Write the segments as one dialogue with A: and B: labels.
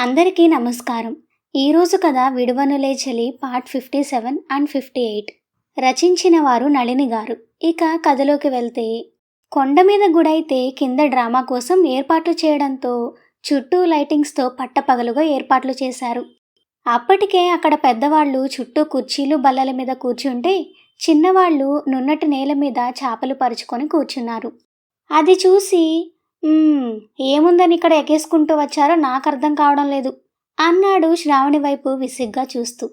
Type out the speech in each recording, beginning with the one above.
A: అందరికీ నమస్కారం. ఈరోజు కథ విడువనులే చలి పార్ట్ 57 అండ్ 58. రచించిన వారు నళిని గారు. ఇక కథలోకి వెళ్తే, కొండ మీద గుడైతే కింద డ్రామా కోసం ఏర్పాట్లు చేయడంతో చుట్టూ లైటింగ్స్తో పట్టపగలుగా ఏర్పాట్లు చేశారు. అప్పటికే అక్కడ పెద్దవాళ్ళు చుట్టూ కుర్చీలు బల్లల మీద కూర్చుంటే చిన్నవాళ్ళు నున్నటి నేల మీద చాపలు పరుచుకొని కూర్చున్నారు. అది చూసి ఏముందని ఇక్కడ ఎగేసుకుంటూ వచ్చారో నాకర్థం కావడం లేదు అన్నాడు శ్రావణి వైపు విసిగ్గా చూస్తూ.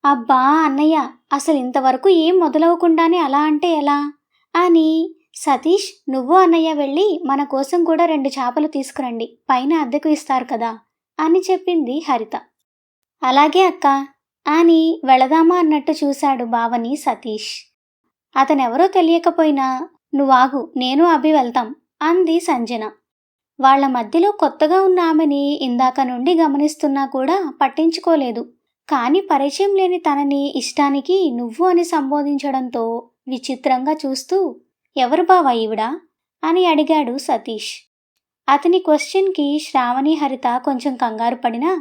A: అబ్బా అన్నయ్య, అసలు ఇంతవరకు ఏం మొదలవకుండానే అలా అంటే ఎలా అని. సతీష్, నువ్వు అన్నయ్య వెళ్ళి మన కోసం కూడా 2 చేపలు తీసుకురండి, పైన అద్దెకు ఇస్తారు కదా అని చెప్పింది హరిత. అలాగే అక్క అని వెళదామా అన్నట్టు చూశాడు బావని సతీష్. అతనెవరో తెలియకపోయినా నువ్వాగు, నేను అభి వెళ్తాం అంది సంజన. వాళ్ల మధ్యలో కొత్తగా ఉన్న ఆమెని ఇందాక నుండి గమనిస్తున్నా కూడా పట్టించుకోలేదు. కాని పరిచయం లేని తనని ఇష్టానికి నువ్వు అని సంబోధించడంతో విచిత్రంగా చూస్తూ, ఎవరు బావా ఈవిడా అని అడిగాడు సతీష్. అతని క్వశ్చన్కి శ్రావణి హరిత కొంచెం కంగారు పడినా,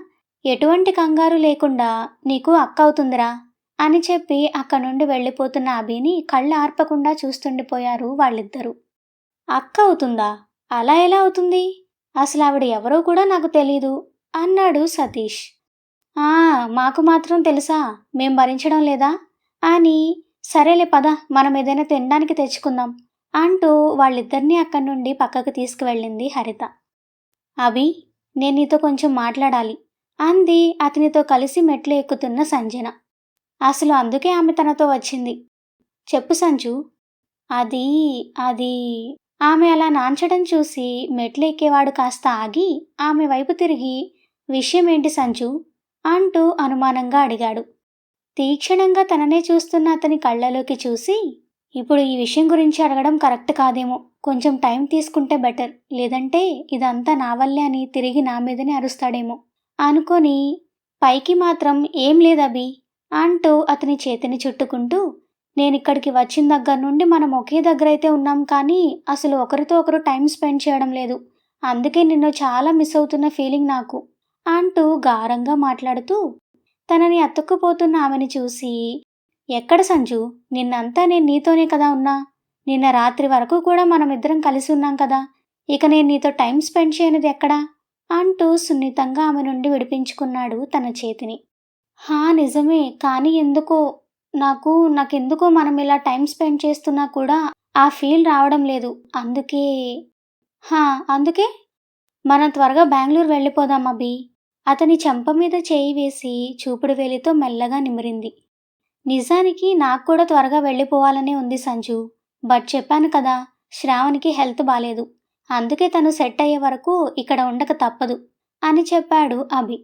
A: ఎటువంటి కంగారు లేకుండా నీకు అక్క అవుతుందిరా అని చెప్పి అక్క నుండి వెళ్ళిపోతున్న అభిని కళ్ళు ఆర్పకుండా చూస్తుండిపోయారు వాళ్ళిద్దరూ. అక్క అవుతుందా? అలా ఎలా అవుతుంది? అసలు ఆవిడ ఎవరో కూడా నాకు తెలీదు అన్నాడు సతీష్. మాకు మాత్రం తెలుసా, మేం భరించడం లేదా అని. సరేలే పద, మనం ఏదైనా తినడానికి తెచ్చుకుందాం అంటూ వాళ్ళిద్దరినీ అక్కడి నుండి పక్కకు తీసుకువెళ్ళింది హరిత. అభి, నేను నీతో కొంచెం మాట్లాడాలి అంది అతనితో కలిసి మెట్లు ఎక్కుతున్న సంజన. అసలు అందుకే ఆమె తనతో వచ్చింది. చెప్పు సంజు. అది అది ఆమె అలా నాంచడం చూసి మెట్లు ఎక్కేవాడు కాస్త ఆగి ఆమె వైపు తిరిగి, విషయం ఏంటి సంజు అంటూ అనుమానంగా అడిగాడు. తీక్షణంగా తననే చూస్తున్న అతని కళ్ళలోకి చూసి, ఇప్పుడు ఈ విషయం గురించి అడగడం కరెక్ట్ కాదేమో, కొంచెం టైం తీసుకుంటే బెటర్, లేదంటే ఇదంతా నా వల్లే అని తిరిగి నా మీదనే అరుస్తాడేమో అనుకొని పైకి మాత్రం ఏం లేదబి అంటూ అతని చేతిని చుట్టుకుంటూ, నేనిక్కడికి వచ్చిన దగ్గర నుండి మనం ఒకే దగ్గర అయితే ఉన్నాం, కానీ అసలు ఒకరితో ఒకరు టైం స్పెండ్ చేయడం లేదు. అందుకే నిన్ను చాలా మిస్ అవుతున్న ఫీలింగ్ నాకు అంటూ గారంగా మాట్లాడుతూ తనని అతుక్కుపోతున్న ఆమెని చూసి, ఎక్కడ సంజు, నిన్నంతా నేను నీతోనే కదా ఉన్నా, నిన్న రాత్రి వరకు కూడా మనమిద్దరం కలిసి ఉన్నాం కదా, ఇక నేను నీతో టైం స్పెండ్ చేయనిది ఎక్కడా అంటూ సున్నితంగా ఆమె నుండి విడిపించుకున్నాడు తన చేతిని. నిజమే, కానీ నాకెందుకో మనం ఇలా టైం స్పెండ్ చేస్తున్నా కూడా ఆ ఫీల్ రావడం లేదు. అందుకే మనం త్వరగా బెంగళూరు వెళ్ళిపోదాం అభి. అతని చెంప మీద చేయి వేసి చూపుడు వేలితో మెల్లగా నిమిరింది. నిజానికి నాకు కూడా త్వరగా వెళ్ళిపోవాలనే ఉంది సంజు, బట్ చెప్పాను కదా, శ్రావణికి హెల్త్ బాలేదు, అందుకే తను సెట్ అయ్యే వరకు ఇక్కడ ఉండక తప్పదు అని చెప్పాడు అభి.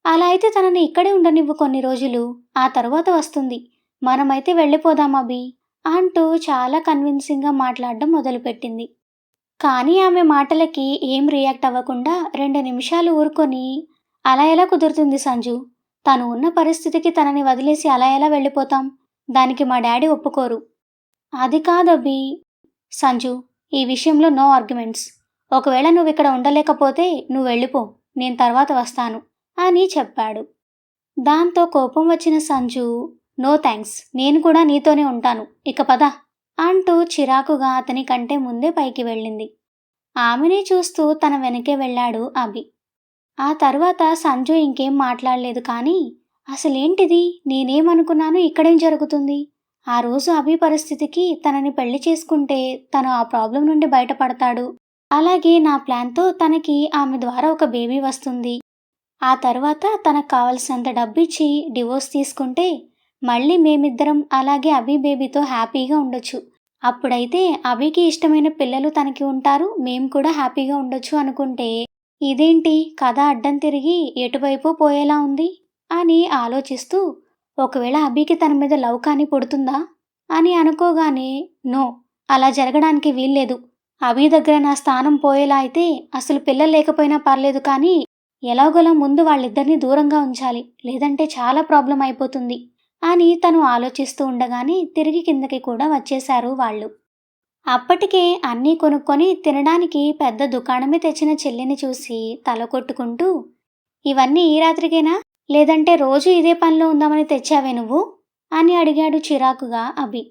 A: అలా అయితే తనని ఇక్కడే ఉండనివ్వు కొన్ని రోజులు, ఆ తర్వాత వస్తుంది, మనమైతే వెళ్ళిపోదాం అభి అంటూ చాలా కన్విన్సింగ్గా మాట్లాడడం మొదలుపెట్టింది. కానీ ఆమె మాటలకి ఏం రియాక్ట్ అవ్వకుండా 2 నిమిషాలు ఊరుకొని, అలా ఎలా కుదురుతుంది సంజు, తను ఉన్న పరిస్థితికి తనని వదిలేసి అలా ఎలా వెళ్ళిపోతాం, దానికి మా డాడీ ఒప్పుకోరు. అది కాదభి. సంజు, ఈ విషయంలో నో ఆర్గ్యుమెంట్స్. ఒకవేళ నువ్వు ఇక్కడ ఉండలేకపోతే నువ్వు వెళ్ళిపో, నేను తర్వాత వస్తాను అని చెప్పాడు. దాంతో కోపం వచ్చిన సంజు, నో థ్యాంక్స్, నేను కూడా నీతోనే ఉంటాను, ఇక పద అంటూ చిరాకుగా అతని కంటే ముందే పైకి వెళ్ళింది. ఆమెనే చూస్తూ తన వెనకే వెళ్ళాడు అభి. ఆ తర్వాత సంజు ఇంకేం మాట్లాడలేదు. కానీ అసలేంటిది, నేనేమనుకున్నాను, ఇక్కడేం జరుగుతుంది? ఆ రోజు అభి పరిస్థితికి తనని పెళ్లి చేసుకుంటే తను ఆ ప్రాబ్లం నుండి బయటపడతాడు, అలాగే నా ప్లాన్తో తనకి ఆమె ద్వారా ఒక బేబీ వస్తుంది, ఆ తర్వాత తనకు కావలసినంత డబ్బిచ్చి డివోర్స్ తీసుకుంటే మళ్ళీ మేమిద్దరం అలాగే అభి బేబీతో హ్యాపీగా ఉండొచ్చు, అప్పుడైతే అభికి ఇష్టమైన పిల్లలు తనకి ఉంటారు, మేం కూడా హ్యాపీగా ఉండొచ్చు అనుకుంటే, ఇదేంటి కథ అడ్డం తిరిగి ఎటువైపు పోయేలా ఉంది అని ఆలోచిస్తూ, ఒకవేళ అభికి తన మీద లవ్ కానీ పుడుతుందా అని అనుకోగానే, నో, అలా జరగడానికి వీల్లేదు, అభి దగ్గర నా స్థానం పోయేలా అయితే అసలు పిల్లలు లేకపోయినా పర్లేదు, కానీ ఎలాగోలా ముందు వాళ్ళిద్దరినీ దూరంగా ఉంచాలి, లేదంటే చాలా ప్రాబ్లం అయిపోతుంది అని తను ఆలోచిస్తూ ఉండగానే తిరిగి కిందకి కూడా వచ్చేశారు వాళ్ళు. అప్పటికే అన్నీ కొనుక్కొని తినడానికి పెద్ద దుకాణమే తెచ్చిన చెల్లిని చూసి తల కొట్టుకుంటూ, ఇవన్నీ ఈ రాత్రికేనా? లేదంటే రోజూ ఇదే పనిలో ఉందామని తెచ్చావే నువ్వు? అని అడిగాడు చిరాకుగా అభి.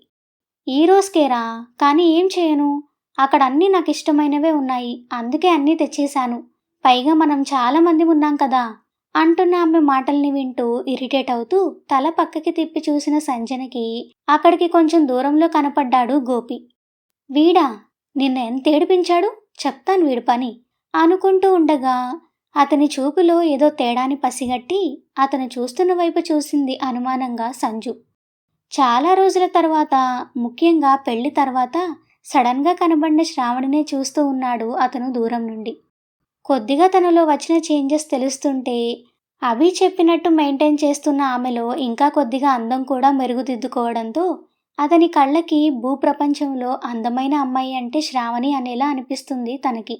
A: ఈ రోజుకేరా, కానీ ఏం చేయను? అక్కడ అన్నీ నాకిష్టమైనవే ఉన్నాయి. అందుకే అన్నీ తెచ్చేశాను. పైగా మనం చాలా మంది ఉన్నాం కదా! అంటున్న ఆమె మాటల్ని వింటూ ఇరిటేట్ అవుతూ తల పక్కకి తిప్పి చూసిన సంజనకి అక్కడికి కొంచెం దూరంలో కనపడ్డాడు గోపి. వీడా? నిన్న ఎంత ఏడిపించాడు? చెప్తాను వీడి పని అనుకుంటూ ఉండగా అతని చూపులో ఏదో తేడాని పసిగట్టి అతను చూస్తున్న వైపు చూసింది అనుమానంగా సంజు. చాలా రోజుల తర్వాత, ముఖ్యంగా పెళ్లి తర్వాత సడన్గా కనబడిన శ్రావణినే చూస్తూ ఉన్నాడు అతను దూరం నుండి. కొద్దిగా తనలో వచ్చిన చేంజెస్ తెలుస్తుంటే అభి చెప్పినట్టు మెయింటైన్ చేస్తున్న ఆమెలో ఇంకా కొద్దిగా అందం కూడా మెరుగుదిద్దుకోవడంతో అతని కళ్ళకి భూప్రపంచంలో అందమైన అమ్మాయి అంటే శ్రావణి అనేలా అనిపిస్తుంది తనకి.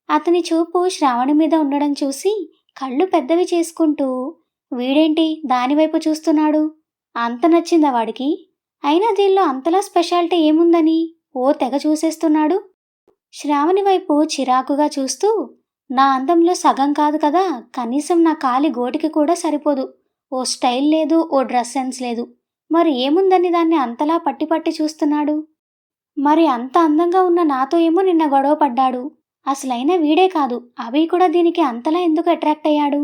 A: అతని చూపు శ్రావణి మీద ఉండడం చూసి కళ్ళు పెద్దవి చేసుకుంటూ, వీడేంటి దానివైపు చూస్తున్నాడు? అంత నచ్చిందా వాడికి? అయినా దీనిలో అంతలా స్పెషాలిటీ ఏముందని ఓ తెగ చూసేస్తున్నాడు? శ్రావణి వైపు చిరాకుగా చూస్తూ, నా అందంలో సగం కాదు కదా, కనీసం నా కాలి గోటికి కూడా సరిపోదు. ఓ స్టైల్ లేదు, ఓ డ్రెస్ సెన్స్ లేదు. మరి ఏముందని దాన్ని అంతలా పట్టి పట్టి చూస్తున్నాడు? మరి అంత అందంగా ఉన్న నాతో ఏమో నిన్న గొడవ పడ్డాడు. అసలైన వీడే కాదు, అభి కూడా దీనికి అంతలా ఎందుకు అట్రాక్ట్ అయ్యాడు?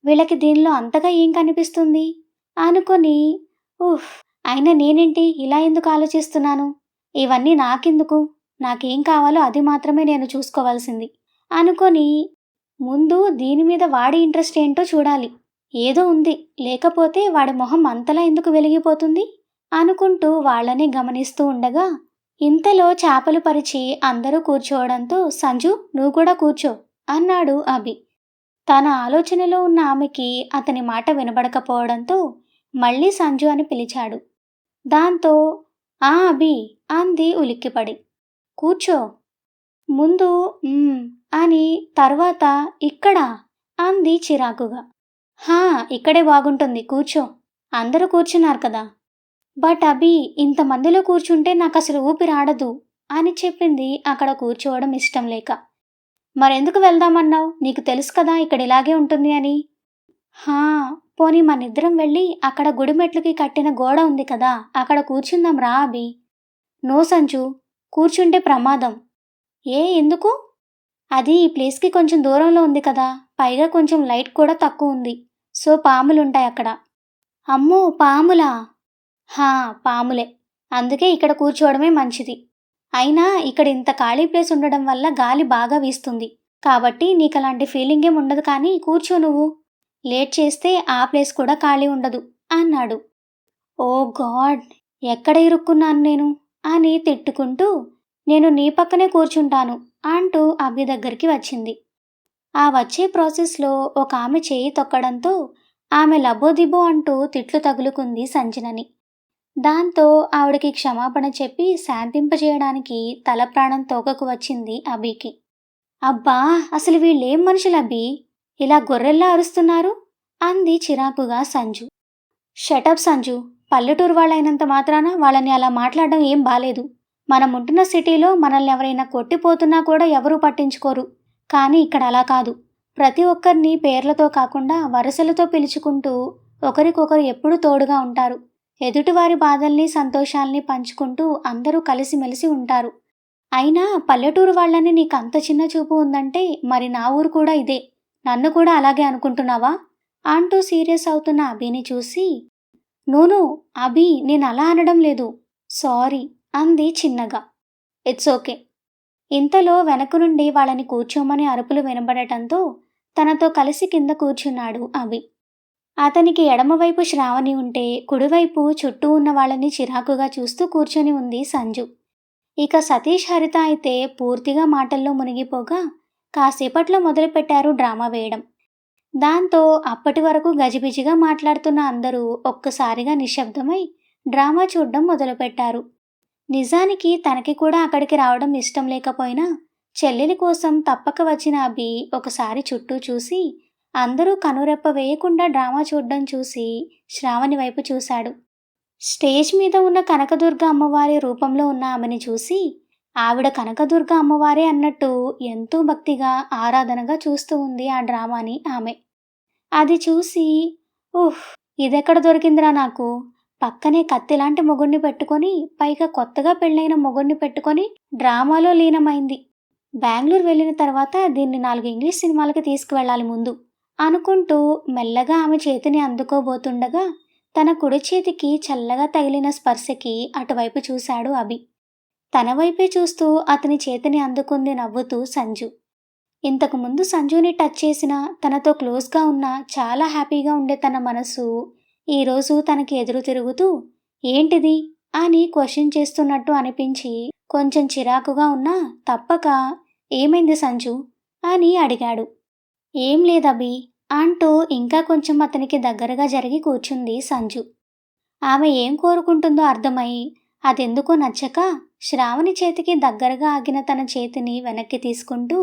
A: వీళ్ళకి దీనిలో అంతగా ఏం కనిపిస్తుంది? అనుకొని, ఉఫ్, అయినా నేనేంటి ఇలా ఎందుకు ఆలోచిస్తున్నాను? ఇవన్నీ నాకెందుకు? నాకేం కావాలో అది మాత్రమే నేను చూసుకోవాల్సింది అనుకొని, ముందు దీని మీద వాడి ఇంట్రెస్ట్ ఏంటో చూడాలి. ఏదో ఉంది, లేకపోతే వాడి మొహం అంతలా ఎందుకు వెలిగిపోతుంది? అనుకుంటూ వాళ్ళని గమనిస్తూ ఉండగా ఇంతలో చాపలు పరిచి అందరూ కూర్చోవడంతో, సంజు నువ్వు కూడా కూర్చో అన్నాడు అభి. తన ఆలోచనలో ఉన్న ఆమెకి అతని మాట వినబడకపోవడంతో మళ్ళీ సంజు అని పిలిచాడు. దాంతో ఆ అభి అంది ఉలిక్కిపడి. కూర్చో ముందు అని, తర్వాత ఇక్కడా అంది చిరాకుగా. హా, ఇక్కడే బాగుంటుంది, కూర్చో. అందరూ కూర్చున్నారు కదా. బట్ అభి, ఇంతమందిలో కూర్చుంటే నాకు అసలు ఊపిరాడదు అని చెప్పింది అక్కడ కూర్చోవడం ఇష్టం లేక. మరెందుకు వెళ్దామన్నావు? నీకు తెలుసు కదా ఇక్కడ ఇలాగే ఉంటుంది అని. హా, పోనీ మనిద్దరం వెళ్ళి అక్కడ గుడిమెట్లకి కట్టిన గోడ ఉంది కదా, అక్కడ కూర్చుందాం రా అభి. నో సంజు, కూర్చుంటే ప్రమాదం. ఎందుకు? అది ఈ ప్లేస్కి కొంచెం దూరంలో ఉంది కదా, పైగా కొంచెం లైట్ కూడా తక్కువ ఉంది. సో పాములుంటాయి అక్కడ. అమ్మో, పాములా? హా, పాములే. అందుకే ఇక్కడ కూర్చోవడమే మంచిది. అయినా ఇక్కడ ఇంత ఖాళీ ప్లేస్ ఉండడం వల్ల గాలి బాగా వీస్తుంది. కాబట్టి నీకలాంటి ఫీలింగేం ఉండదు, కానీ కూర్చో నువ్వు. లేట్ చేస్తే ఆ ప్లేస్ కూడా ఖాళీ ఉండదు అన్నాడు. ఓ గాడ్, ఎక్కడ ఇరుక్కున్నాను నేను అని తిట్టుకుంటూ, నేను నీ పక్కనే కూర్చుంటాను అంటూ అభి దగ్గరికి వచ్చింది. ఆ వచ్చే ప్రాసెస్లో ఒక ఆమె చేయి తొక్కడంతో ఆమె లబోదిబో అంటూ తిట్లు తగులుకుంది సంజనని. దాంతో ఆవిడకి క్షమాపణ చెప్పి శాంతింపజేయడానికి తల ప్రాణం తోకకు వచ్చింది అభికి. అబ్బా, అసలు వీళ్ళేం మనుషులబ్బి, ఇలా గొర్రెల్లా అరుస్తున్నారు అంది చిరాకుగా సంజు. షటప్ సంజు, పల్లెటూరు వాళ్ళైనంత మాత్రాన వాళ్ళని అలా మాట్లాడడం ఏం బాలేదు. మనం ఉంటున్న సిటీలో మనల్ని ఎవరైనా కొట్టిపోతున్నా కూడా ఎవరూ పట్టించుకోరు. కానీ ఇక్కడ అలా కాదు. ప్రతి ఒక్కరిని పేర్లతో కాకుండా వరుసలతో పిలుచుకుంటూ ఒకరికొకరు ఎప్పుడూ తోడుగా ఉంటారు. ఎదుటివారి బాధల్ని సంతోషాల్ని పంచుకుంటూ అందరూ కలిసిమెలిసి ఉంటారు. అయినా పల్లెటూరు వాళ్ళని నీకంత చిన్న చూపు ఉందంటే మరి నా ఊరు కూడా ఇదే. నన్ను కూడా అలాగే అనుకుంటున్నావా అంటూ సీరియస్ అవుతున్న అభిని చూసి, నూను అభి, నేను అలా అనడం లేదు, సారీ అంది చిన్నగా. It's okay. ఇంతలో వెనక నుండి వాళ్ళని కూర్చోమని అరుపులు వినబడటంతో తనతో కలిసి కింద కూర్చున్నాడు అభి. అతనికి ఎడమవైపు శ్రావణి ఉంటే కుడివైపు చుట్టూ ఉన్న వాళ్ళని చిరాకుగా చూస్తూ కూర్చొని ఉంది సంజు. ఇక సతీష్, హరిత అయితే పూర్తిగా మాటల్లో మునిగిపోగా కాసేపట్లో మొదలుపెట్టారు డ్రామా వేయడం. దాంతో అప్పటి వరకు గజిబిజిగా మాట్లాడుతున్న అందరూ ఒక్కసారిగా నిశ్శబ్దమై డ్రామా చూడ్డం మొదలుపెట్టారు. నిజానికి తనకి కూడా అక్కడికి రావడం ఇష్టం లేకపోయినా చెల్లెలి కోసం తప్పక వచ్చిన అభి ఒకసారి చుట్టూ చూసి అందరూ కనురెప్ప వేయకుండా డ్రామా చూడ్డం చూసి శ్రావణి వైపు చూశాడు. స్టేజ్ మీద ఉన్న కనకదుర్గ అమ్మవారి రూపంలో ఉన్న ఆమెని చూసి ఆవిడ కనకదుర్గ అమ్మవారే అన్నట్టు ఎంతో భక్తిగా ఆరాధనగా చూస్తూ ఉంది ఆ డ్రామాని ఆమె. అది చూసి, ఉఫ్, ఇదెక్కడ దొరికిందిరా నాకు, పక్కనే కత్తిలాంటి మొగుణ్ణి పెట్టుకొని, పైగా కొత్తగా పెళ్ళైన మొగుణ్ణి పెట్టుకొని డ్రామాలో లీనమైంది. బెంగుళూరు వెళ్ళిన తర్వాత దీన్ని 4 ఇంగ్లీష్ సినిమాలకి తీసుకువెళ్ళాలి ముందు అనుకుంటూ మెల్లగా ఆమె చేతిని అందుకోబోతుండగా తన కుడి చేతికి చల్లగా తగిలిన స్పర్శకి అటువైపు చూశాడు అభి. తన వైపే చూస్తూ అతని చేతిని అందుకుంది నవ్వుతూ సంజు. ఇంతకుముందు సంజుని టచ్ చేసిన, తనతో క్లోజ్గా ఉన్న, చాలా హ్యాపీగా ఉండే తన మనసు ఈరోజు తనకి ఎదురు తిరుగుతూ ఏంటిది అని క్వశ్చన్ చేస్తున్నట్టు అనిపించి కొంచెం చిరాకుగా ఉన్నా తప్పక ఏమైంది సంజు అని అడిగాడు. ఏం లేదభి అంటూ ఇంకా కొంచెం అతనికి దగ్గరగా జరిగి కూర్చుంది సంజు. ఆమె ఏం కోరుకుంటుందో అర్థమై అదెందుకో నచ్చక శ్రావణి చేతికి దగ్గరగా ఆగిన తన చేతిని వెనక్కి తీసుకుంటూ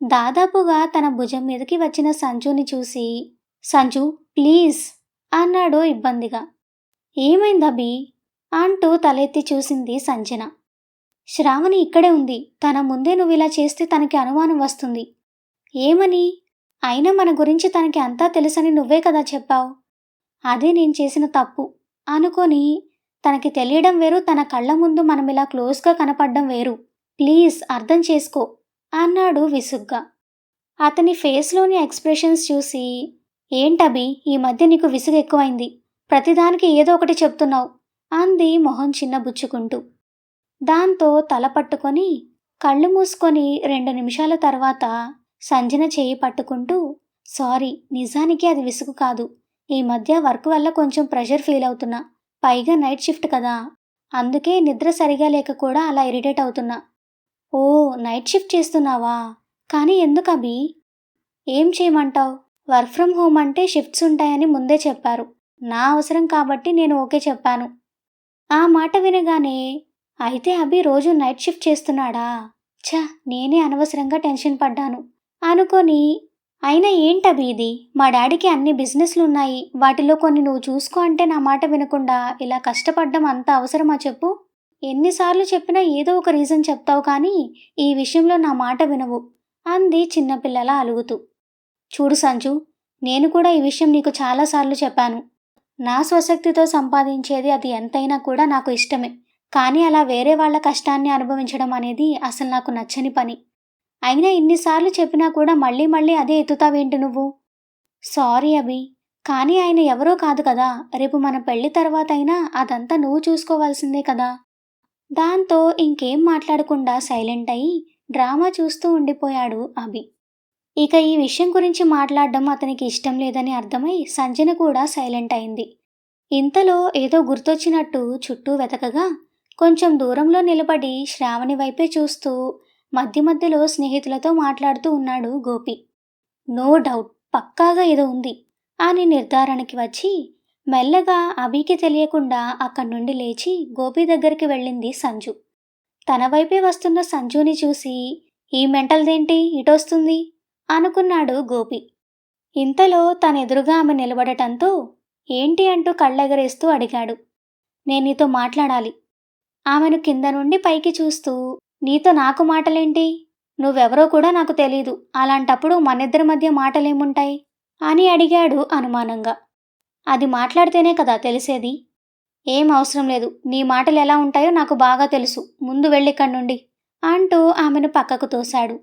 A: దాదాపుగా తన భుజం మీదకి వచ్చిన సంజుని చూసి, సంజు ప్లీజ్ అన్నాడు ఇబ్బందిగా. ఏమైందభి అంటూ తలెత్తి చూసింది సంజన. శ్రావణి ఇక్కడే ఉంది, తన ముందే నువ్వు ఇలా చేస్తే తనకి అనుమానం వస్తుంది. ఏమని? అయినా మన గురించి తనకి అంతా తెలుసని నువ్వే కదా చెప్పావు. అదే నేను చేసిన తప్పు అనుకొని, తనకి తెలియడం వేరు, తన కళ్ళ ముందు మనం ఇలా క్లోజ్గా కనపడడం వేరు. ప్లీజ్ అర్థం చేసుకో అన్నాడు విసుగ్గా. అతని ఫేస్లోని ఎక్స్ప్రెషన్స్ చూసి, ఏంటభి ఈ మధ్య నీకు విసుగు ఎక్కువైంది, ప్రతిదానికి ఏదో ఒకటి చెప్తున్నావు అంది మొహం చిన్నబుచ్చుకుంటూ. దాంతో తల పట్టుకొని కళ్ళు మూసుకొని 2 నిమిషాల తర్వాత సంజన చేయి పట్టుకుంటూ, సారీ, నిజానికి అది విసుగు కాదు, ఈ మధ్య వర్క్ వల్ల కొంచెం ప్రెషర్ ఫీల్ అవుతున్నా, పైగా నైట్ షిఫ్ట్ కదా, అందుకే నిద్ర సరిగా లేక కూడా అలా ఇరిటేట్ అవుతున్నా. ఓ, నైట్ షిఫ్ట్ చేస్తున్నావా? కానీ ఎందుకభి? ఏం చేయమంటావు, వర్క్ ఫ్రమ్ హోమ్ అంటే షిఫ్ట్స్ ఉంటాయని ముందే చెప్పారు, నా అవసరం కాబట్టి నేను ఓకే చెప్పాను. ఆ మాట వినగానే, అయితే అభి రోజు నైట్ షిఫ్ట్ చేస్తున్నాడా? ఛ, నేనే అనవసరంగా టెన్షన్ పడ్డాను అనుకొని, అయినా ఏంటభి ఇది, మా డాడీకి అన్ని బిజినెస్లున్నాయి, వాటిలో కొన్ని నువ్వు చూసుకో అంటే నా మాట వినకుండా ఇలా కష్టపడ్డం అంత అవసరమా చెప్పు? ఎన్నిసార్లు చెప్పినా ఏదో ఒక రీజన్ చెప్తావు కానీ ఈ విషయంలో నా మాట వినవు అంది చిన్నపిల్లలా అలుగుతూ. చూడు సంజు, నేను కూడా ఈ విషయం నీకు చాలాసార్లు చెప్పాను, నా స్వశక్తితో సంపాదించేది అది ఎంతైనా కూడా నాకు ఇష్టమే, కానీ అలా వేరే వాళ్ళ కష్టాన్ని అనుభవించడం అనేది అసలు నాకు నచ్చని పని. అయినా ఇన్నిసార్లు చెప్పినా కూడా మళ్ళీ మళ్ళీ అదే ఎత్తుతావేంటి నువ్వు? సారీ అభి, కానీ ఆయన ఎవరో కాదు కదా, రేపు మన పెళ్లి తర్వాత అయినా అదంతా నువ్వు చూసుకోవాల్సిందే కదా. దాంతో ఇంకేం మాట్లాడకుండా సైలెంట్ అయి డ్రామా చూస్తూ ఉండిపోయాడు అభి. ఇక ఈ విషయం గురించి మాట్లాడడం అతనికి ఇష్టం లేదని అర్థమై సంజన కూడా సైలెంట్ అయింది. ఇంతలో ఏదో గుర్తొచ్చినట్టు చుట్టూ వెతకగా కొంచెం దూరంలో నిలబడి శ్రావణి వైపే చూస్తూ మధ్య మధ్యలో స్నేహితులతో మాట్లాడుతూ ఉన్నాడు గోపి. నో డౌట్ పక్కాగా ఏదో ఉంది అని నిర్ధారణకి వచ్చి మెల్లగా అభికి తెలియకుండా అక్కడి నుండి లేచి గోపి దగ్గరికి వెళ్ళింది సంజు. తన వైపే వస్తున్న సంజుని చూసి, ఈ మెంటల్దేంటి ఇటొస్తుంది అనుకున్నాడు గోపి. ఇంతలో తనెదురుగా ఆమె నిలబడటంతో ఏంటి అంటూ కళ్ళెగరేస్తూ అడిగాడు. నేను నీతో మాట్లాడాలి. ఆమెను కింద నుండి పైకి చూస్తూ, నీతో నాకు మాటలేంటి, నువ్వెవరో కూడా నాకు తెలీదు, అలాంటప్పుడు మనిద్దరి మధ్య మాటలేముంటాయి అని అడిగాడు అనుమానంగా. అది మాట్లాడితేనే కదా తెలిసేది. ఏం అవసరం లేదు, నీ మాటలు ఎలా ఉంటాయో నాకు బాగా తెలుసు, ముందు వెళ్ళిక్కడి నుండి అంటూ ఆమెను పక్కకు తోశాడు.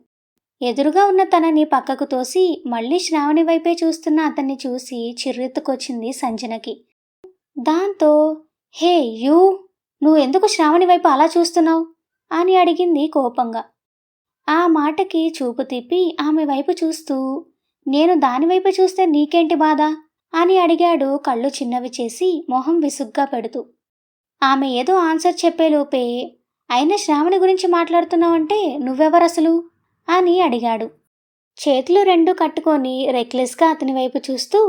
A: ఎదురుగా ఉన్న తనని పక్కకు తోసి మళ్ళీ శ్రావణి వైపే చూస్తున్న అతన్ని చూసి చిర్రెత్తుకొచ్చింది సంజనకి. దాంతో, హే యూ, నువ్వెందుకు శ్రావణి వైపు అలా చూస్తున్నావు అని అడిగింది కోపంగా. ఆ మాటకి చూపు తిప్పి ఆమె వైపు చూస్తూ, నేను దానివైపు చూస్తే నీకేంటి బాధ అని అడిగాడు కళ్ళు చిన్నవి చేసి మొహం విసుగ్గా పెడుతూ. ఆమె ఏదో ఆన్సర్ చెప్పేలోపే, అయినా శ్రావణి గురించి మాట్లాడుతున్నావంటే నువ్వెవరసలు అని అడిగాడు. చేతులు 2 కట్టుకొని రెక్లెస్గా అతని వైపు చూస్తూ,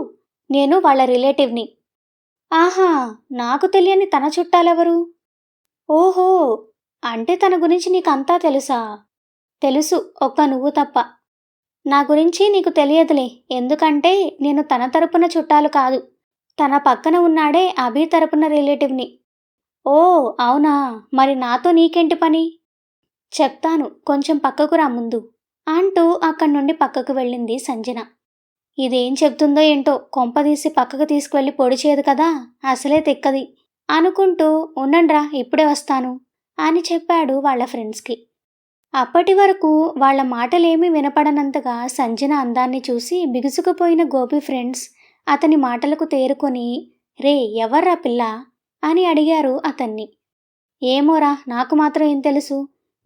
A: నేను వాళ్ళ రిలేటివ్ని. ఆహా, నాకు తెలియని తన చుట్టాలెవరు? ఓహో, అంటే తన గురించి నీకంతా తెలుసా? తెలుసు, ఒక్క నువ్వు తప్ప. నా గురించి నీకు తెలియదులే, ఎందుకంటే నేను తన తరపున చుట్టాలు కాదు, తన పక్కన ఉన్నాడే అభి తరపున రిలేటివ్ని. ఓ అవునా, మరి నాతో నీకేంటి పని? చెప్తాను, కొంచెం పక్కకు రా ముందు అంటూ అక్కడి నుండి పక్కకు వెళ్ళింది సంజన. ఇదేం చెప్తుందో ఏంటో, కొంపదీసి పక్కకు తీసుకువెళ్ళి పొడిచేయదు కదా, అసలే తిక్కది అనుకుంటూ ఉండండ్రా ఇప్పుడే వస్తాను అని చెప్పాడు వాళ్ళ ఫ్రెండ్స్కి. అప్పటి వరకు వాళ్ళ మాటలేమీ వినపడనంతగా సంజన అందాన్ని చూసి బిగుసుకుపోయిన గోపి ఫ్రెండ్స్ అతని మాటలకు తేరుకొని, రే ఎవర్రా పిల్ల అని అడిగారు అతన్ని. ఏమోరా, నాకు మాత్రం ఏం తెలుసు,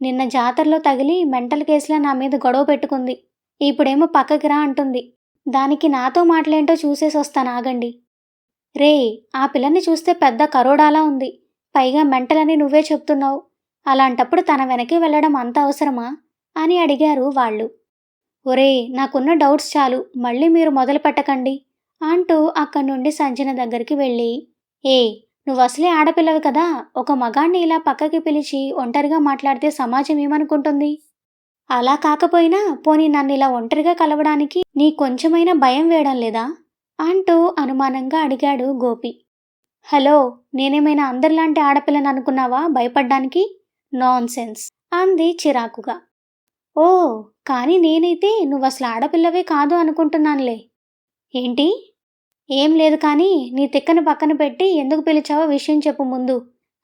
A: నిన్న జాతరలో తగిలి మెంటల్ కేసులా నా మీద గొడవ పెట్టుకుంది, ఇప్పుడేమో పక్కకి రా అంటుంది, దానికి నాతో మాటలేంటో చూసేసొస్తాను ఆగండి. రే, ఆ పిల్లని చూస్తే పెద్ద కరోడాలా ఉంది, పైగా మెంటల్ అని నువ్వే చెప్తున్నావు, అలాంటప్పుడు తన వెనకే వెళ్ళడం అంత అవసరమా అని అడిగారు వాళ్ళు. ఒరే, నాకున్న డౌట్స్ చాలు, మళ్ళీ మీరు మొదలు పెట్టకండి అంటూ అక్కడి నుండి సంజన దగ్గరికి వెళ్ళి, ఏ నువ్వు అసలే ఆడపిల్లవి కదా, ఒక మగాణ్ణి ఇలా పక్కకి పిలిచి ఒంటరిగా మాట్లాడితే సమాజం ఏమనుకుంటుంది, అలా కాకపోయినా పోనీ నన్ను ఇలా ఒంటరిగా కలవడానికి నీ కొంచెమైనా భయం వేయడం లేదా అంటూ అనుమానంగా అడిగాడు గోపి. హలో, నేనేమైనా అందరిలాంటి ఆడపిల్లని అనుకున్నావా భయపడ్డానికి, నాన్సెన్స్ అంది చిరాకుగా. ఓ, కానీ నేనైతే నువ్వసలు ఆడపిల్లవే కాదు అనుకుంటున్నానులే. ఏంటి? ఏం లేదు, కానీ నీ తిక్కని పక్కన పెట్టి ఎందుకు పిలిచావో విషయం చెప్పు ముందు,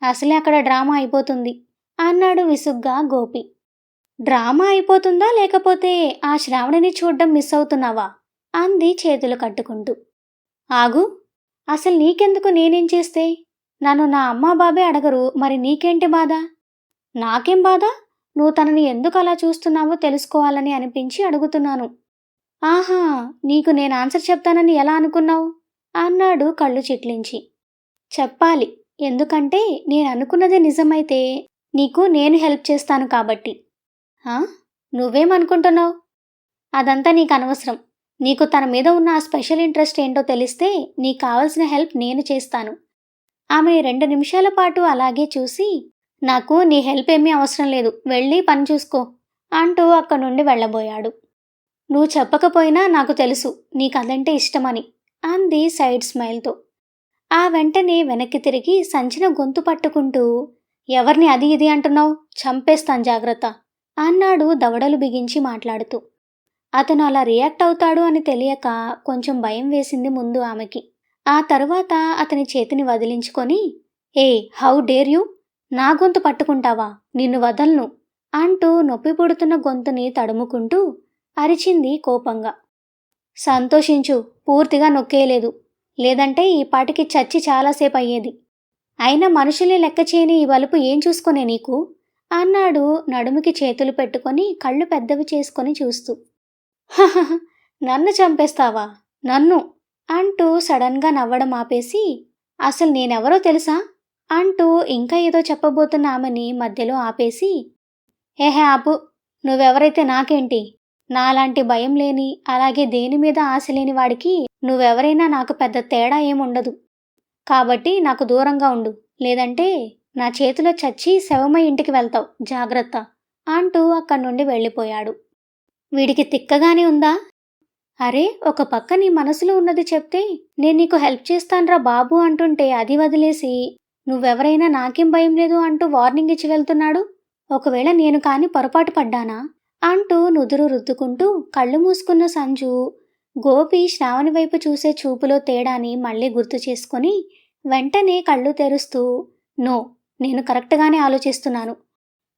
A: అసలే అక్కడ డ్రామా అయిపోతుంది అన్నాడు విసుగ్గా గోపి. డ్రామా అయిపోతుందా లేకపోతే ఆ శ్రావణిని చూడ్డం మిస్ అవుతున్నావా అంది చేతులు కట్టుకుంటూ. ఆగు, అసలు నీకెందుకు నేనేం చేస్తే, నన్ను నా అమ్మా బాబే అడగరు, మరి నీకేంటి బాధ? నాకేం బాధ, నువ్వు తనని ఎందుకు అలా చూస్తున్నావో తెలుసుకోవాలని అనిపించి అడుగుతున్నాను. ఆహా, నీకు నేను ఆన్సర్ చెప్తానని ఎలా అనుకున్నావు అన్నాడు కళ్ళు చిట్లించి. చెప్పాలి, ఎందుకంటే నేను అనుకున్నదే నిజమైతే నీకు నేను హెల్ప్ చేస్తాను కాబట్టి. నువ్వేమనుకుంటున్నావు? అదంతా నీకు అనవసరం, నీకు తన మీద ఉన్న ఆ స్పెషల్ ఇంట్రెస్ట్ ఏంటో తెలిస్తే నీకు కావలసిన హెల్ప్ నేను చేస్తాను. ఆమె 2 నిమిషాల పాటు అలాగే చూసి, నాకు నీ హెల్ప్ ఏమీ అవసరం లేదు, వెళ్ళి పని చూసుకో అంటూ అక్కడి నుండి వెళ్ళబోయాడు. నువ్వు చెప్పకపోయినా నాకు తెలుసు నీకదంటే ఇష్టమని అంది సైడ్ స్మైల్తో. ఆ వెంటనే వెనక్కి తిరిగి సంచిన గొంతు పట్టుకుంటూ, ఎవరిని అది ఇది అంటున్నావు, చంపేస్తాను జాగ్రత్త అన్నాడు దవడలు బిగించి మాట్లాడుతూ. అతను అలా రియాక్ట్ అవుతాడు అని తెలియక కొంచెం భయం వేసింది ముందు ఆమెకి. ఆ తరువాత అతని చేతిని వదిలించుకొని, ఏ హౌ డేర్ యూ, నా గొంతు పట్టుకుంటావా, నిన్ను వదలను అంటూ నొప్పి పుడుతున్న గొంతుని తడుముకుంటూ అరిచింది కోపంగా. సంతోషించు, పూర్తిగా నొక్కేయలేదు, లేదంటే ఈ పాటికి చచ్చి చాలాసేపు అయ్యేది, అయినా మనుషుల్ని లెక్క చేయని ఈ వలుపు ఏం చూసుకునే నీకు అన్నాడు నడుముకి చేతులు పెట్టుకొని కళ్ళు పెద్దవి చేసుకొని చూస్తూ. నన్ను చంపేస్తావా, నన్ను అంటూ సడన్గా నవ్వడం ఆపేసి, అసలు నేనెవరో తెలుసా అంటూ ఇంకా ఏదో చెప్పబోతున్న ఆమెని మధ్యలో ఆపేసి, ఏహే ఆపు, నువ్వెవరైతే నాకేంటి, నాలాంటి భయం లేని అలాగే దేని మీద ఆశ లేని వాడికి నువ్వెవరైనా నాకు పెద్ద తేడా ఏముండదు, కాబట్టి నాకు దూరంగా ఉండు, లేదంటే నా చేతిలో చచ్చి శవమై ఇంటికి వెళ్తావు, జాగ్రత్త అంటూ అక్కడి నుండి వెళ్ళిపోయాడు. వీడికి తిక్కగానే ఉందా? అరే, ఒక పక్క నీ మనసులో ఉన్నది చెప్తే నేను నీకు హెల్ప్ చేస్తాన్రా బాబు అంటుంటే అది వదిలేసి నువ్వెవరైనా నాకేం భయం లేదు అంటూ వార్నింగ్ ఇచ్చి వెళ్తున్నాడు. ఒకవేళ నేను కాని పొరపాటు పడ్డానా అంటూ నుదురు రుద్దుకుంటూ కళ్ళు మూసుకున్న సంజు గోపి శ్రావణి వైపు చూసే చూపులో తేడాని మళ్ళీ గుర్తు చేసుకొని వెంటనే కళ్ళు తెరుస్తూ, నో, నేను కరెక్ట్గానే ఆలోచిస్తున్నాను,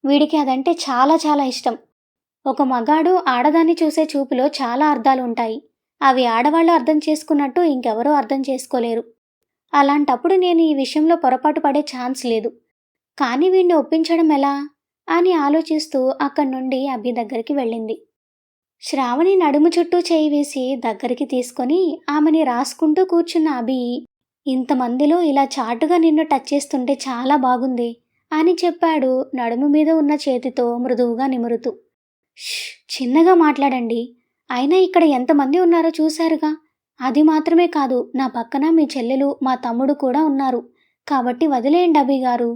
A: వీడికి అదంటే చాలా చాలా ఇష్టం. ఒక మగాడు ఆడదాన్ని చూసే చూపులో చాలా అర్థాలు ఉంటాయి, అవి ఆడవాళ్ళు అర్థం చేసుకున్నట్టు ఇంకెవరూ అర్థం చేసుకోలేరు. అలాంటప్పుడు నేను ఈ విషయంలో పొరపాటు పడే ఛాన్స్ లేదు, కానీ వీణ్ణి ఒప్పించడం ఎలా అని ఆలోచిస్తూ అక్కడి నుండి అభి దగ్గరికి వెళ్ళింది. శ్రావణి నడుము చుట్టూ చేయి వేసి దగ్గరికి తీసుకొని ఆమెని రాసుకుంటూ కూర్చున్న అభి, ఇంతమందిలో ఇలా చాటుగా నిన్ను టచ్ చేస్తుంటే చాలా బాగుంది అని చెప్పాడు నడుము మీద ఉన్న చేతితో మృదువుగా నిమురుతూ. చిన్నగా మాట్లాడండి, అయినా ఇక్కడ ఎంతమంది ఉన్నారో చూశారుగా, అది మాత్రమే కాదు, నా పక్కన మీ చెల్లెలు మా తమ్ముడు కూడా ఉన్నారు, కాబట్టి వదిలేయండి అభి గారు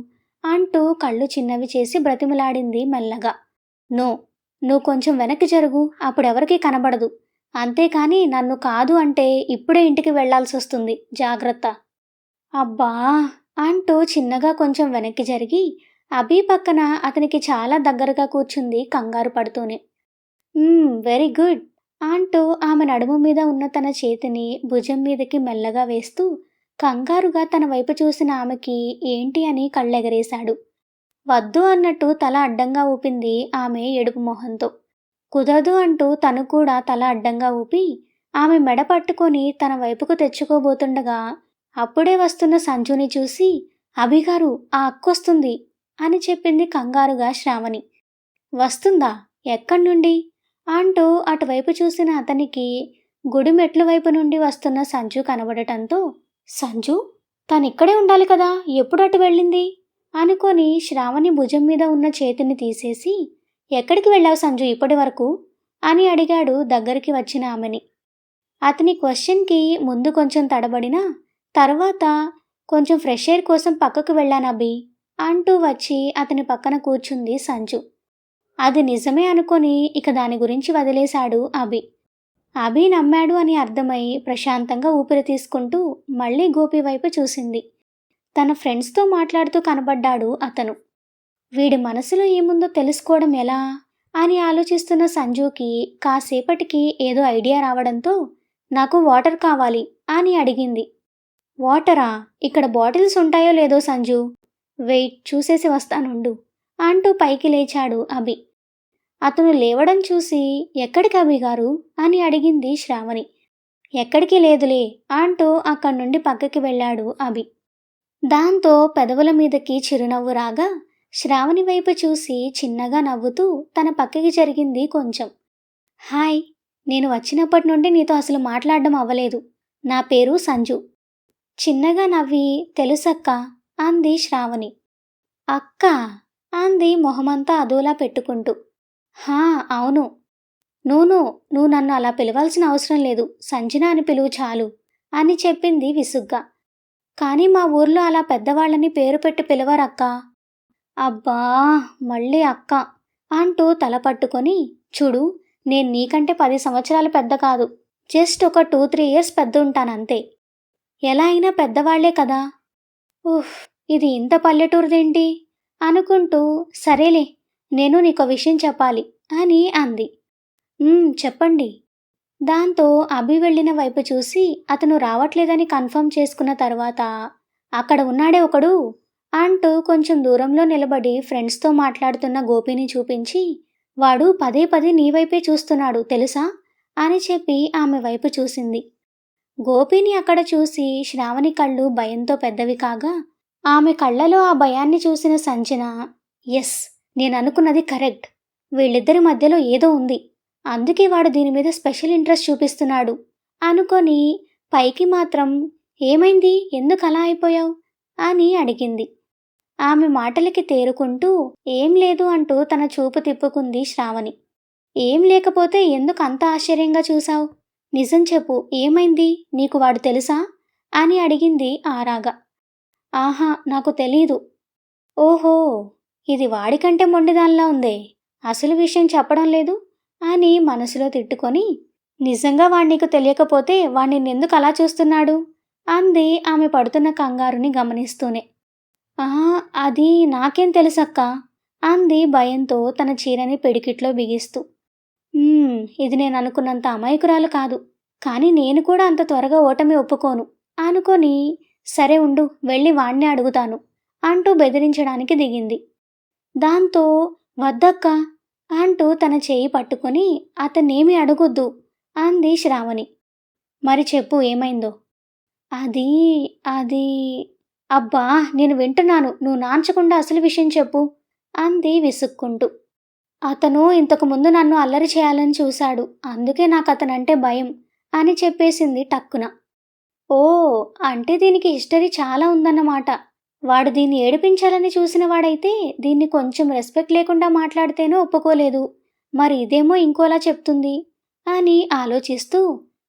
A: అంటూ కళ్ళు చిన్నవి చేసి బ్రతిమలాడింది మెల్లగా. నో, నువ్వు కొంచెం వెనక్కి జరుగు, అప్పుడెవరికీ కనబడదు, అంతేకాని నన్ను కాదు అంటే ఇప్పుడే ఇంటికి వెళ్లాల్సి వస్తుంది, జాగ్రత్త. అబ్బా అంటూ చిన్నగా కొంచెం వెనక్కి జరిగి అభి పక్కన అతనికి చాలా దగ్గరగా కూర్చుంది కంగారు పడుతూనే. వెరీ గుడ్ అంటూ ఆమె నడుము మీద ఉన్న తన చేతిని భుజం మీదకి మెల్లగా వేస్తూ కంగారుగా తన వైపు చూసిన ఆమెకి ఏంటి అని కళ్ళెగరేశాడు. వద్దు అన్నట్టు తల అడ్డంగా ఊపింది ఆమె ఏడుపు మొహంతో. కుదరదు అంటూ తను కూడా తల అడ్డంగా ఊపి ఆమె మెడ పట్టుకొని తన వైపుకు తెచ్చుకోబోతుండగా అప్పుడే వస్తున్న సంజుని చూసి అభిగారు ఆ అక్కొస్తుంది అని చెప్పింది కంగారుగా శ్రావణి. వస్తుందా? ఎక్కడి నుండి? అంటూ అటువైపు చూసిన అతనికి గుడి మెట్ల వైపు నుండి వస్తున్న సంజు కనబడటంతో సంజు తనిక్కడే ఉండాలి కదా, ఎప్పుడు అటు వెళ్ళింది అనుకొని శ్రావణి భుజం మీద ఉన్న చేతిని తీసేసి ఎక్కడికి వెళ్ళావు సంజు ఇప్పటి వరకు అని అడిగాడు దగ్గరికి వచ్చిన ఆమెని. అతని క్వశ్చన్కి ముందు కొంచెం తడబడినా తర్వాత కొంచెం ఫ్రెష్ ఎయిర్ కోసం పక్కకు వెళ్ళానబ్బి అంటూ వచ్చి అతని పక్కన కూర్చుంది సంజు. అది నిజమే అనుకొని ఇక దాని గురించి వదిలేశాడు అభి. అభి నమ్మాడు అని అర్థమై ప్రశాంతంగా ఊపిరి తీసుకుంటూ మళ్ళీ గోపి వైపు చూసింది. తన ఫ్రెండ్స్తో మాట్లాడుతూ కనబడ్డాడు అతను. వీడి మనసులో ఏముందో తెలుసుకోవడం ఎలా అని ఆలోచిస్తున్న సంజుకి కాసేపటికి ఏదో ఐడియా రావడంతో నాకు వాటర్ కావాలి అని అడిగింది. వాటరా? ఇక్కడ బాటిల్స్ ఉంటాయో లేదో సంజు, వెయిట్ చూసేసి వస్తానుండు అంటూ పైకి లేచాడు అభి. అతను లేవడం చూసి ఎక్కడికి అభి గారు అని అడిగింది శ్రావణి. ఎక్కడికి లేదులే అంటూ అక్కడి నుండి పక్కకి వెళ్ళాడు అభి. దాంతో పెదవుల మీదకి చిరునవ్వు రాగా శ్రావణి వైపు చూసి చిన్నగా నవ్వుతూ తన పక్కకి జరిగింది కొంచెం. హాయ్, నేను వచ్చినప్పటి నుండి నీతో అసలు మాట్లాడడం అవ్వలేదు. నా పేరు సంజు. చిన్నగా నవ్వి తెలుసక్క అంది శ్రావణి. అక్క అంది మొహమంతా అదోలా పెట్టుకుంటూ. హా అవును, నువ్వు నన్ను అలా పిలవాల్సిన అవసరం లేదు, సంజన అని పిలువు చాలు అని చెప్పింది విసుగ్గా. కానీ మా ఊర్లో అలా పెద్దవాళ్ళని పేరు పెట్టి పిలవరక్క. అబ్బా మళ్ళీ అక్క అంటూ తల పట్టుకొని, చూడు నేను నీకంటే 10 సంవత్సరాలు పెద్ద కాదు, జస్ట్ ఒక 2-3 ఇయర్స్ పెద్ద ఉంటానంతే. ఎలా అయినా పెద్దవాళ్లే కదా. ఉఫ్, ఇది ఇంత పల్లెటూరుదేంటి అనుకుంటూ సరేలే నేను నీకో విషయం చెప్పాలి అని అంది. చెప్పండి. దాంతో అభి వెళ్ళిన వైపు చూసి అతను రావట్లేదని కన్ఫర్మ్ చేసుకున్న తర్వాత అక్కడ ఉన్నాడే ఒకడు అంటూ కొంచెం దూరంలో నిలబడి ఫ్రెండ్స్తో మాట్లాడుతున్న గోపిని చూపించి, వాడు పదే పదే నీ వైపే చూస్తున్నాడు తెలుసా అని చెప్పి ఆమె వైపు చూసింది. గోపిని అక్కడ చూసి శ్రావణి కళ్ళు భయంతో పెద్దవి కాగా ఆమె కళ్ళలో ఆ భయాన్ని చూసిన సంజన, ఎస్ నేననుకున్నది కరెక్ట్, వీళ్ళిద్దరి మధ్యలో ఏదో ఉంది, అందుకే వాడు దీని మీద స్పెషల్ ఇంట్రెస్ట్ చూపిస్తున్నాడు అనుకొని పైకి మాత్రం ఏమైంది, ఎందుకు అలా అయిపోయావు అని అడిగింది. ఆమె మాటలకి తేరుకుంటూ ఏం లేదు అంటూ తన చూపు తిప్పుకుంది శ్రావణి. ఏం లేకపోతే ఎందుకు అంత ఆశ్చర్యంగా చూశావు, నిజం చెప్పు, ఏమైంది, నీకు వాడు తెలుసా అని అడిగింది ఆరాగా. ఆహా నాకు తెలీదు. ఓహో, ఇది వాడికంటే మొండిదానిలా ఉందే, అసలు విషయం చెప్పడం లేదు అని మనసులో తిట్టుకొని, నిజంగా వాడు నీకు తెలియకపోతే వాడు నిన్నెందుకు అలా చూస్తున్నాడు అంది ఆమె పడుతున్న కంగారుని గమనిస్తూనే. అది నాకేం తెలుసక్క అంది భయంతో తన చీరని పిడికిట్లో బిగిస్తూ. ఇది నేను అనుకున్నంత అమాయకురాలు కాదు, కానీ నేను కూడా అంత త్వరగా ఓటమి ఒప్పుకోను అనుకొని సరే ఉండు వెళ్ళి వాణ్ణి అడుగుతాను అంటూ బెదిరించడానికి దిగింది. దాంతో వద్దక్క అంటూ తన చేయి పట్టుకొని అతన్నేమీ అడగొద్దు అంది శ్రావణి. మరి చెప్పు ఏమైందో. అది అది అబ్బా నేను వింటున్నాను, నువ్వు నాంచకుండా అసలు విషయం చెప్పు అంది విసుక్కుంటూ. అతను ఇంతకు ముందు నన్ను అల్లరి చేయాలని చూశాడు, అందుకే నాకు అతనంటే భయం అని చెప్పేసింది టక్కున. ఓ, అంటే దీనికి హిస్టరీ చాలా ఉందన్నమాట. వాడు దీన్ని ఏడిపించాలని చూసిన వాడైతే దీన్ని కొంచెం రెస్పెక్ట్ లేకుండా మాట్లాడితేనో ఒప్పుకోలేదు, మరి ఇదేమో ఇంకోలా చెప్తుంది అని ఆలోచిస్తూ,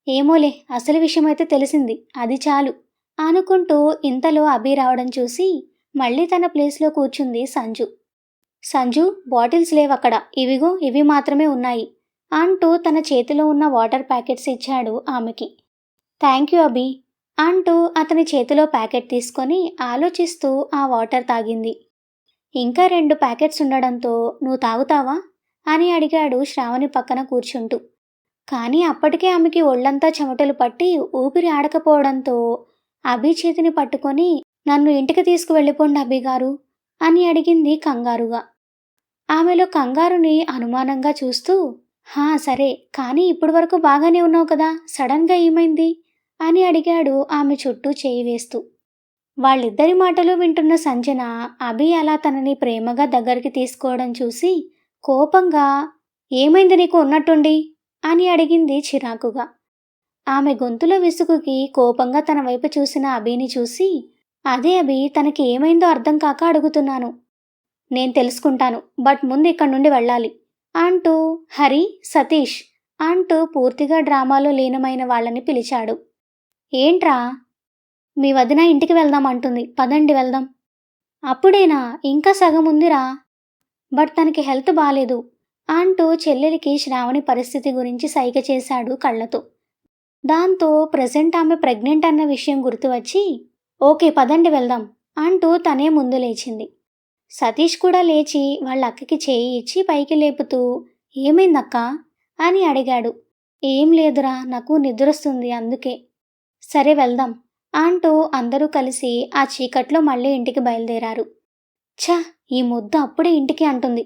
A: ఏమోలే అసలు విషయమైతే తెలిసింది అది చాలు అనుకుంటూ ఇంతలో అభి రావడం చూసి మళ్ళీ తన ప్లేస్లో కూర్చుంది సంజు. సంజు బాటిల్స్ లేవక్కడ, ఇవిగో ఇవి మాత్రమే ఉన్నాయి అంటూ తన చేతిలో ఉన్న వాటర్ ప్యాకెట్స్ ఇచ్చాడు ఆమెకి. థ్యాంక్ యూ అభి అంటూ అతని చేతిలో ప్యాకెట్ తీసుకొని ఆలోచిస్తూ ఆ వాటర్ తాగింది. ఇంకా 2 ప్యాకెట్స్ ఉండడంతో నువ్వు తాగుతావా అని అడిగాడు శ్రావణి పక్కన కూర్చుంటూ. కానీ అప్పటికే ఆమెకి ఒళ్ళంతా చెమటలు పట్టి ఊపిరి ఆడకపోవడంతో అభి చేతిని పట్టుకొని నన్ను ఇంటికి తీసుకువెళ్ళిపోండి అభి గారు అని అడిగింది కంగారుగా. ఆమెలో కంగారుని అనుమానంగా చూస్తూ, హా సరే, కానీ ఇప్పటి వరకు బాగానే ఉన్నావు కదా, సడన్గా ఏమైంది అని అడిగాడు ఆమె చుట్టూ చేయి వేస్తూ. వాళ్ళిద్దరి మాటలు వింటున్న సంజన అభి అలా తనని ప్రేమగా దగ్గరికి తీసుకోవడం చూసి కోపంగా, ఏమైంది నీకు ఉన్నట్టుండి అని అడిగింది చిరాకుగా. ఆమె గొంతులో విసుగుకి కోపంగా తన వైపు చూసిన అభిని చూసి, అదే అభి, తనకి ఏమైందో అర్థం కాక అడుగుతున్నాను. నేను తెలుసుకుంటాను, బట్ ముందు ఇక్కడి నుండి వెళ్ళాలి అంటూ హరి, సతీష్ అంటూ పూర్తిగా డ్రామాలో లీనమైన వాళ్ళని పిలిచాడు. ఏంట్రా, మీ వదిన ఇంటికి వెళ్దాం అంటుంది, పదండి వెళ్దాం. అప్పుడేనా, ఇంకా సగం ఉందిరా, బట్ తనకి హెల్త్ బాలేదు అంటూ చెల్లెలికి శ్రావణి పరిస్థితి గురించి సైగ చేశాడు కళ్ళతో. దాంతో ప్రెజెంట్ ఆమె ప్రెగ్నెంట్ అన్న విషయం గుర్తువచ్చి, ఓకే పదండి వెళ్దాం అంటూ తనే ముందు లేచింది. సతీష్ కూడా లేచి వాళ్ళ అక్కకి చేయి ఇచ్చి పైకి లేపుతూ, ఏమైందక్క అని అడిగాడు. ఏం లేదురా, నాకు నిద్రొస్తుంది అందుకే. సరే వెళ్దాం అంటూ అందరూ కలిసి ఆ చీకట్లో మళ్ళీ ఇంటికి బయలుదేరారు. ఛ, ఈ ముద్ద అప్పుడే ఇంటికి అంటుంది,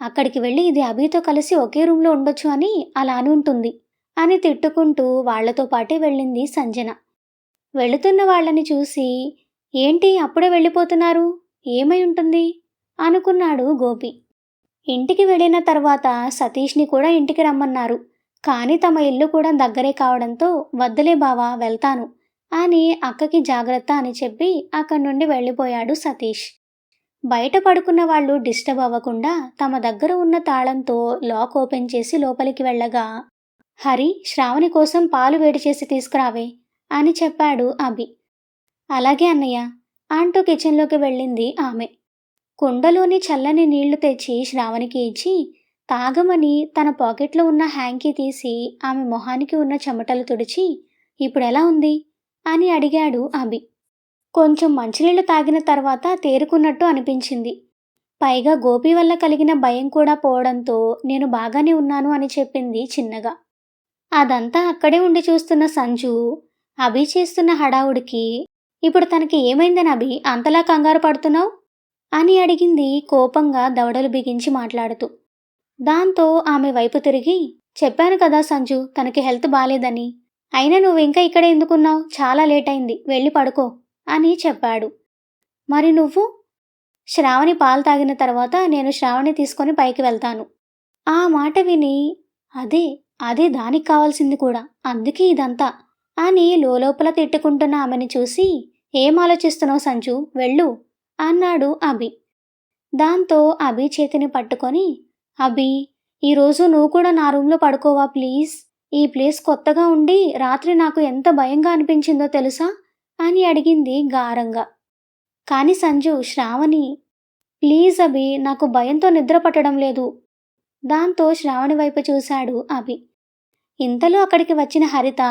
A: అక్కడికి వెళ్ళి ఇది అభితో కలిసి ఒకే రూమ్లో ఉండొచ్చు అని అలా అనుంటుంది అని తిట్టుకుంటూ వాళ్లతో పాటే వెళ్ళింది సంజన. వెళుతున్న వాళ్ళని చూసి, ఏంటి అప్పుడే వెళ్ళిపోతున్నారు, ఏమై ఉంటుంది అనుకున్నాడు గోపి. ఇంటికి వెళ్ళిన తర్వాత సతీష్ని కూడా ఇంటికి రమ్మన్నారు. కానీ తమ ఇల్లు కూడా దగ్గరే కావడంతో, వద్దులే బావా వెళ్తాను అని అక్కకి జాగ్రత్త అని చెప్పి అక్కడి నుండి వెళ్ళిపోయాడు సతీష్. బయట పడుకున్న వాళ్ళు డిస్టర్బ్ అవ్వకుండా తమ దగ్గర ఉన్న తాళంతో లాక్ ఓపెన్ చేసి లోపలికి వెళ్ళగా, హరి, శ్రావణి కోసం పాలు వేడి చేసి తీసుకురావే అని చెప్పాడు అభి. అలాగే అన్నయ్య అంటూ కిచెన్లోకి వెళ్ళింది ఆమె. కుండలోని చల్లని నీళ్లు తెచ్చి శ్రావణికి ఇచ్చి తాగమని తన పాకెట్లో ఉన్న హ్యాంకీ తీసి ఆమె మొహానికి ఉన్న చెమటలు తుడిచి, ఇప్పుడెలా ఉంది అని అడిగాడు అభి. కొంచెం మంచినీళ్లు తాగిన తర్వాత తేరుకున్నట్టు అనిపించింది. పైగా గోపి వల్ల కలిగిన భయం కూడా పోవడంతో నేను బాగానే ఉన్నాను అని చెప్పింది చిన్నగా. అదంతా అక్కడే ఉండి చూస్తున్న సంజు అభి చేస్తున్న హడావుడికి, ఇప్పుడు తనకి ఏమైందని అభి అంతలా కంగారు పడుతున్నావు అని అడిగింది కోపంగా దవడలు బిగించి మాట్లాడుతూ. దాంతో ఆమె వైపు తిరిగి, చెప్పాను కదా సంజు, తనకి హెల్త్ బాలేదని, అయినా నువ్వు ఇంకా ఇక్కడ ఎందుకున్నావు, చాలా లేట్ అయింది, వెళ్ళి పడుకో అని చెప్పాడు. మరి నువ్వు? శ్రావణి పాలు తాగిన తర్వాత నేను శ్రావణి తీసుకొని పైకి వెళ్తాను. ఆ మాట విని, అదే అదే దానికి కావాల్సింది కూడా, అందుకే ఇదంతా అని లోపల తిట్టుకుంటున్న ఆమెని చూసి, ఏం ఆలోచిస్తున్నావు సంజు, వెళ్ళు అన్నాడు అభి. దాంతో అభి చేతిని పట్టుకొని, అభి, ఈరోజు నువ్వు కూడా నా రూమ్లో పడుకోవా ప్లీజ్, ఈ ప్లేస్ కొత్తగా ఉండి రాత్రి నాకు ఎంత భయంగా అనిపించిందో తెలుసా అని అడిగింది గారంగా. కానీ సంజు, శ్రావణి ప్లీజ్ అభి, నాకు భయంతో నిద్ర పట్టడం లేదు. దాంతో శ్రావణి వైపు చూశాడు అభి. ఇంతలో అక్కడికి వచ్చిన హరిత,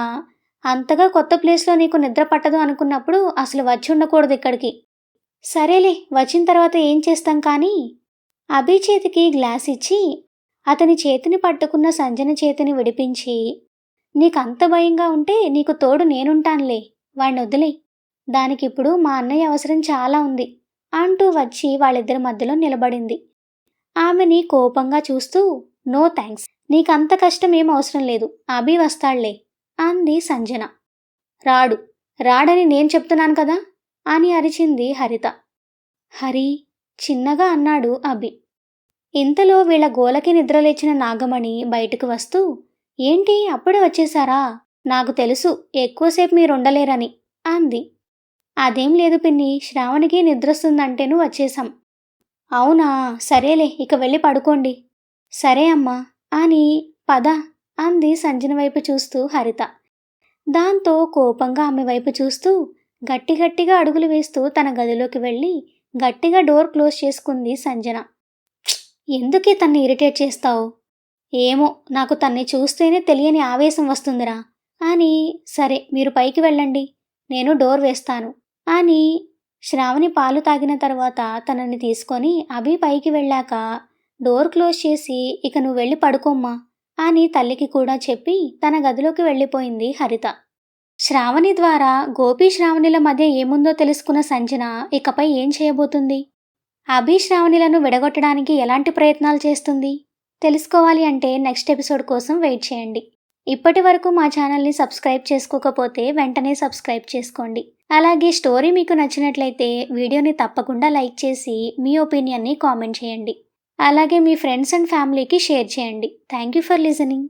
A: అంతగా కొత్త ప్లేస్లో నీకు నిద్ర పట్టదు అనుకున్నప్పుడు అసలు వచ్చి ఉండకూడదు ఇక్కడికి. సరేలే, వచ్చిన తర్వాత ఏం చేస్తాం కానీ. అభి చేతికి గ్లాస్ ఇచ్చి అతని చేతిని పట్టుకున్న సంజన చేతిని విడిపించి, నీకంత భయంగా ఉంటే నీకు తోడు నేనుంటానులే, వాణ్ణి వదిలే, దానికిప్పుడు మా అన్నయ్య అవసరం చాలా ఉంది అంటూ వచ్చి వాళ్ళిద్దరి మధ్యలో నిలబడింది. ఆమెని కోపంగా చూస్తూ, నో థ్యాంక్స్, నీకంత కష్టం ఏం అవసరం లేదు, అభి వస్తాళ్లే అంది సంజన. రాడని నేను చెప్తున్నాను కదా అని అరిచింది హరిత. హరి చిన్నగా అన్నాడు అభి. ఇంతలో వీళ్ళ గోలకి నిద్రలేచిన నాగమణి బయటకు వస్తూ, ఏంటి అప్పుడే వచ్చేశారా, నాకు తెలుసు ఎక్కువసేపు మీరుండలేరని అంది. అదేం లేదు పిన్ని, శ్రావణికి నిద్రొస్తుందంటేను వచ్చేశాం. అవునా, సరేలే, ఇక వెళ్ళి పడుకోండి. సరే అమ్మా అని పద అంది సంజన వైపు చూస్తూ హరిత. దాంతో కోపంగా ఆమె వైపు చూస్తూ గట్టిగా అడుగులు వేస్తూ తన గదిలోకి వెళ్ళి గట్టిగా డోర్ క్లోజ్ చేసుకుంది సంజన. ఎందుకే తన్ని ఇరిటేట్ చేస్తావు? ఏమో, నాకు తన్ని చూస్తేనే తెలియని ఆవేశం వస్తుందిరా అని. సరే మీరు పైకి వెళ్ళండి, నేను డోర్ వేస్తాను అని శ్రావణి పాలు తాగిన తర్వాత తనని తీసుకొని అభి పైకి వెళ్ళాక డోర్ క్లోజ్ చేసి, ఇక నువ్వు వెళ్ళి పడుకోమ్మా అని తల్లికి కూడా చెప్పి తన గదిలోకి వెళ్ళిపోయింది హరిత. శ్రావణి ద్వారా గోపి శ్రావణిల మధ్య ఏముందో తెలుసుకున్న సంజన ఇకపై ఏం చేయబోతుంది? అభి శ్రావణిలను విడగొట్టడానికి ఎలాంటి ప్రయత్నాలు చేస్తుంది? తెలుసుకోవాలి అంటే నెక్స్ట్ ఎపిసోడ్ కోసం వెయిట్ చేయండి. ఇప్పటి వరకు మా ఛానల్ని సబ్స్క్రైబ్ చేసుకోకపోతే వెంటనే సబ్స్క్రైబ్ చేసుకోండి. అలాగే స్టోరీ మీకు నచ్చినట్లయితే వీడియోని తప్పకుండా లైక్ చేసి మీ ఒపీనియన్ని కామెంట్ చేయండి. అలాగే మీ ఫ్రెండ్స్ అండ్ ఫ్యామిలీకి షేర్ చేయండి. Thank you for listening.